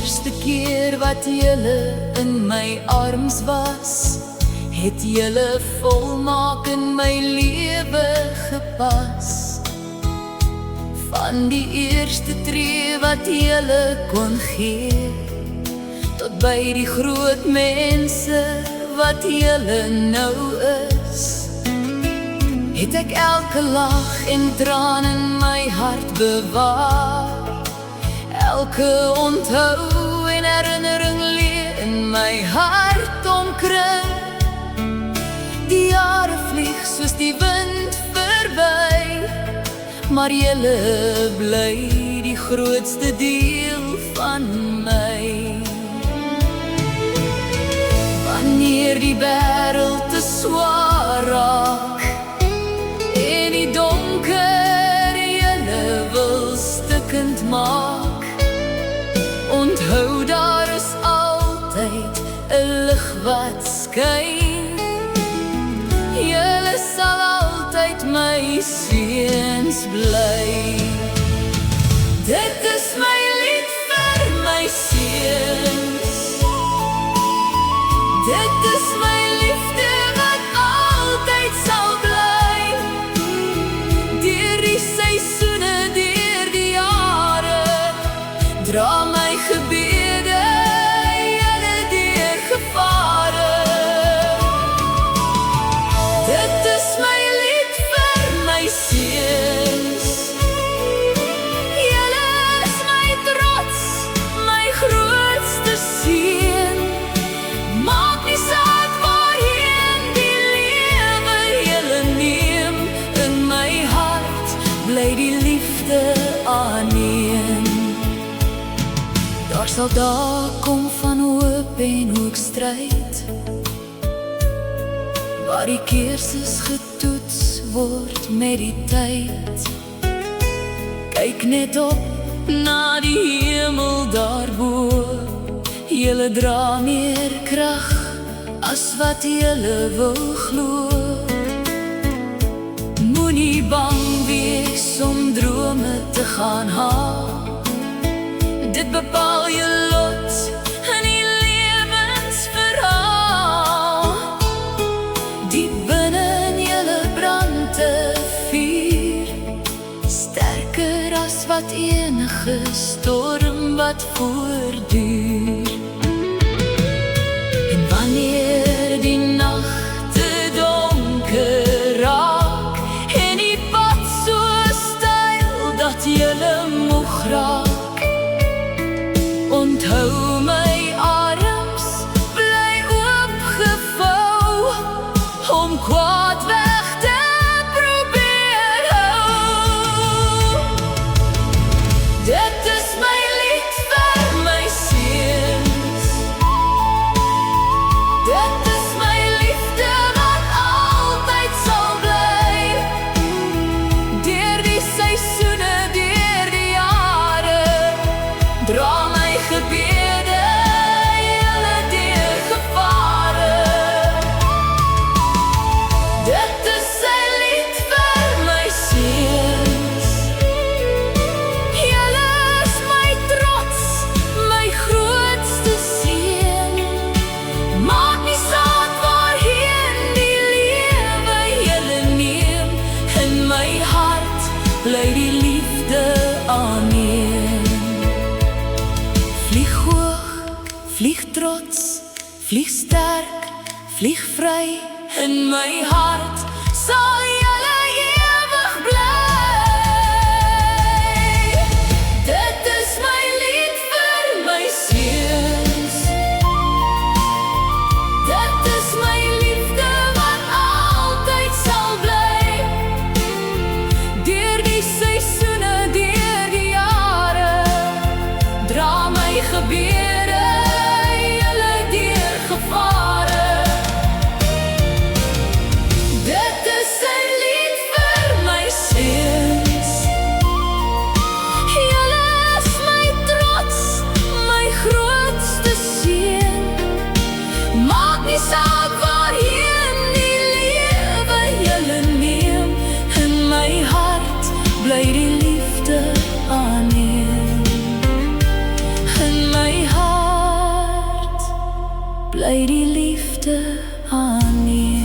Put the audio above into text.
eerste keer wat julle in my arms was, het julle volmaak in my lewe gepas. Van die eerste tree wat julle kon gee, tot by die groot mense wat julle nou is, het ek elke lag en traan in my hart bewaar. Elke onthou en herinnering leer in my hart omkring. Die jare vlieg soos die wind verby, maar julle bly die grootste deel van my. Wanneer die wêreld te swaar raak en die donker julle wil stikkend maak, onthou daar is altyd 'n lig wat skyn. Julle sal altyd my seuns bly. Dit is my lied vir my seuns. Dit is my liefde wat altyd sal bly. Deur die seisoene, deur die jare, dra my gebede julle deur gevare. Dit is my lied vir my seuns. Julle is my trots, my grootste seën. Maak nie saak waarheen die lewe julle neem, in my hart bly die liefde aanneem. Daar sal dae kom van hoop en ook stryd, waar die keurses getoets word met die tyd. Kyk net op na die hemel daarbo, julle dra meer krag as wat julle wil glo. Moenie bang wees om drome te gaan haal, dit bepaal je lot in die lewensverhaal. Diep binne in julle brand 'n vuur, sterker as wat enige storm wat voortduur. En wanneer die nagte donker raak en die pad so steil dat julle moeg raak, onthou my arms bly oopgevou om kwaad weg te probeer hou. Dit is my lied vir my seuns. Dit is my liefde wat altyd sal bly. Deur die seisoene, deur die jare, dra my gebede julle deur gevare. Dit is 'n lied vir my seuns. Julle is my trots, my grootste seën. Maak nie saak waarheen die lewe julle neem, in my hart bly die liefde aanneem. Vlieg hoog, vlieg trots, vlieg sterk, vlieg vry, in my hart sal julle ewig bly. Dit is my lied vir my seuns. Dit is my liefde wat altyd sal bly. Deur die seisoene, deur die jare, dra my gebede julle deur gevare. Dit is 'n lied vir my seuns. Julle is my trots, my grootste seën. Maak nie saak waarheen die lewe julle neem, in my hart bly die liefde aanneem. In my hart liefde aanneem.